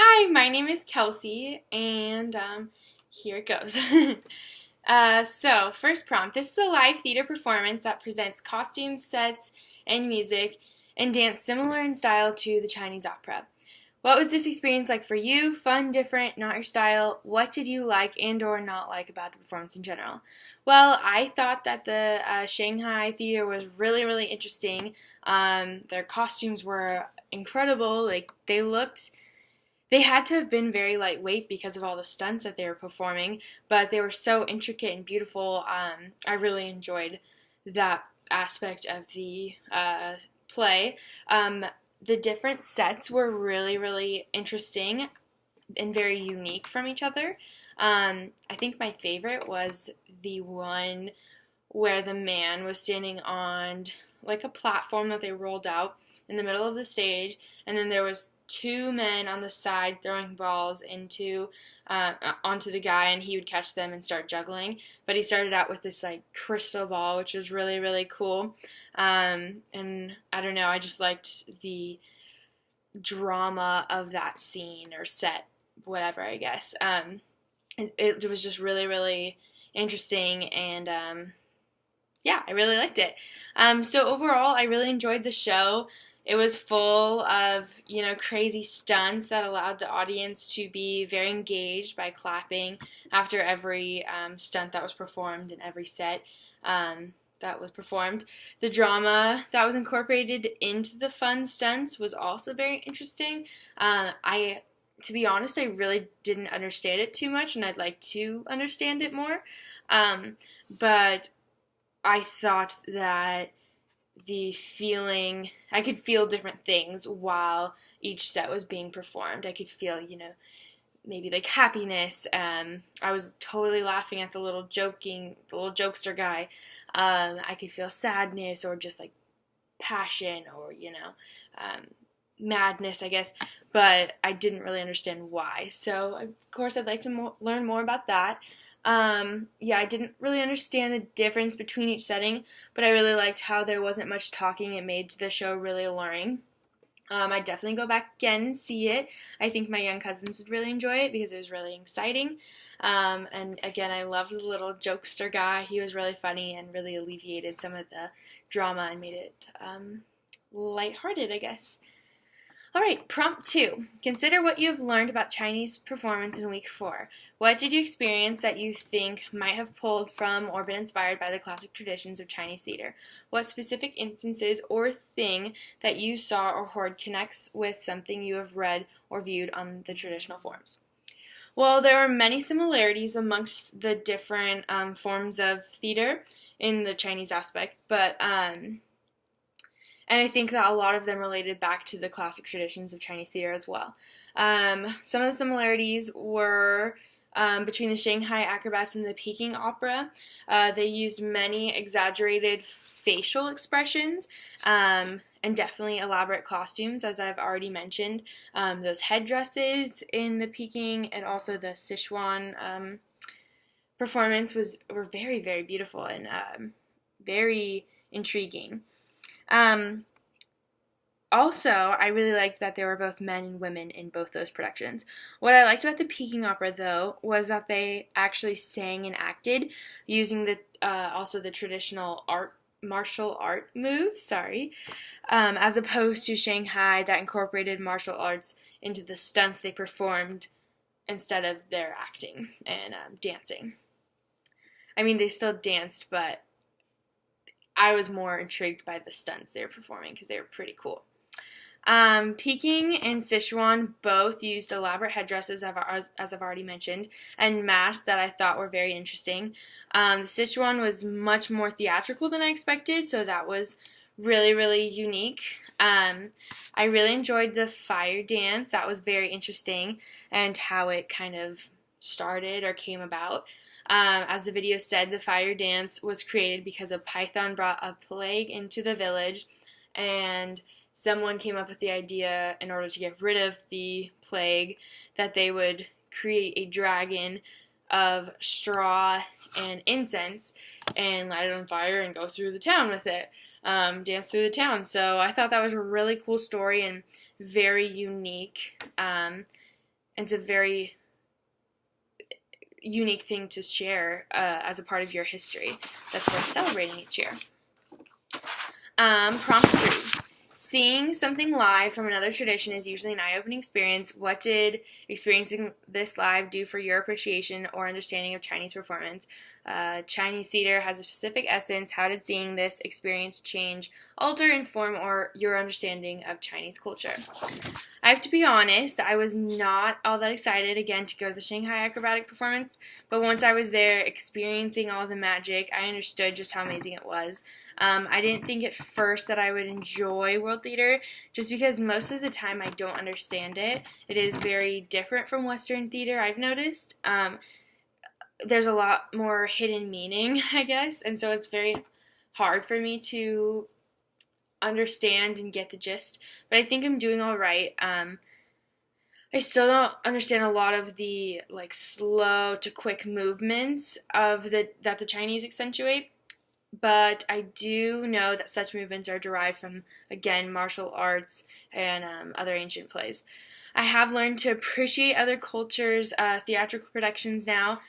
Hi, my name is Kelsey, and here it goes. First prompt. This is a live theater performance that presents costumes, sets, and music, and dance similar in style to the Chinese opera. What was this experience like for you? Fun, different, not your style? What did you like and or not like about the performance in general? Well, I thought that the Shanghai theater was really, really interesting. Their costumes were incredible. They had to have been very lightweight because of all the stunts that they were performing, but they were so intricate and beautiful. I really enjoyed that aspect of the play. The different sets were really, really interesting and very unique from each other. I think my favorite was the one where the man was standing on like a platform that they rolled out in the middle of the stage, and then there was two men on the side throwing balls onto the guy, and he would catch them and start juggling. But he started out with this like crystal ball, which was really, really cool. And I don't know, I just liked the drama of that scene or set, whatever, I guess. It was just really, really interesting, and yeah, I really liked it. So overall, I really enjoyed the show. It was full of, crazy stunts that allowed the audience to be very engaged by clapping after every stunt that was performed in every set that was performed. The drama that was incorporated into the fun stunts was also very interesting. To be honest, I really didn't understand it too much, and I'd like to understand it more. But I thought that I could feel different things while each set was being performed. I could feel, maybe like happiness. I was totally laughing at the little jokester guy. I could feel sadness or just like passion or, madness, I guess, but I didn't really understand why. So, of course, I'd like to learn more about that. I didn't really understand the difference between each setting, but I really liked how there wasn't much talking. It made the show really alluring. I'd definitely go back again and see it. I think my young cousins would really enjoy it because it was really exciting. And again, I loved the little jokester guy. He was really funny and really alleviated some of the drama and made it lighthearted, I guess. All right, prompt 2. Consider what you have learned about Chinese performance in week 4. What did you experience that you think might have pulled from or been inspired by the classic traditions of Chinese theater? What specific instances or thing that you saw or heard connects with something you have read or viewed on the traditional forms? Well, there are many similarities amongst the different forms of theater in the Chinese aspect, but and I think that a lot of them related back to the classic traditions of Chinese theater as well. Some of the similarities were between the Shanghai acrobats and the Peking opera. They used many exaggerated facial expressions and definitely elaborate costumes, as I've already mentioned. Those headdresses in the Peking and also the Sichuan performance were very, very beautiful and very intriguing. Also, I really liked that there were both men and women in both those productions. What I liked about the Peking opera, though, was that they actually sang and acted using also the traditional martial art moves, as opposed to Shanghai that incorporated martial arts into the stunts they performed instead of their acting and dancing. I mean, they still danced, but I was more intrigued by the stunts they were performing because they were pretty cool. Peking and Sichuan both used elaborate headdresses, as I've already mentioned, and masks that I thought were very interesting. The Sichuan was much more theatrical than I expected, so that was really, really unique. I really enjoyed the fire dance. That was very interesting, and how it kind of started or came about. As the video said, the fire dance was created because a python brought a plague into the village, and someone came up with the idea, in order to get rid of the plague, that they would create a dragon of straw and incense and light it on fire and go through the town with it, dance through the town. So I thought that was a really cool story and very unique. it's a very unique thing to share as a part of your history that's worth celebrating each year. Prompt 3. Seeing something live from another tradition is usually an eye-opening experience. What did experiencing this live do for your appreciation or understanding of Chinese performance? Chinese theater has a specific essence. How did seeing this experience change, alter, inform, or your understanding of Chinese culture? I have to be honest, I was not all that excited, again, to go to the Shanghai acrobatic performance, but once I was there experiencing all the magic, I understood just how amazing it was. I didn't think at first that I would enjoy world theater, just because most of the time I don't understand it. It is very different from Western theater, I've noticed. There's a lot more hidden meaning, I guess, and so it's very hard for me to understand and get the gist, but I think I'm doing all right. I still don't understand a lot of the like slow to quick movements of that the Chinese accentuate, but I do know that such movements are derived from, again, martial arts and other ancient plays. I have learned to appreciate other cultures' theatrical productions now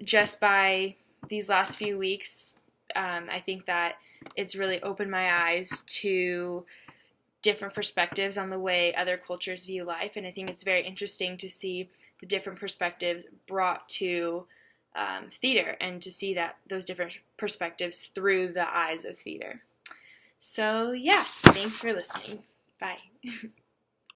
just by these last few weeks. I think that it's really opened my eyes to different perspectives on the way other cultures view life, and I think it's very interesting to see the different perspectives brought to theater and to see that those different perspectives through the eyes of theater. So yeah, thanks for listening. Bye.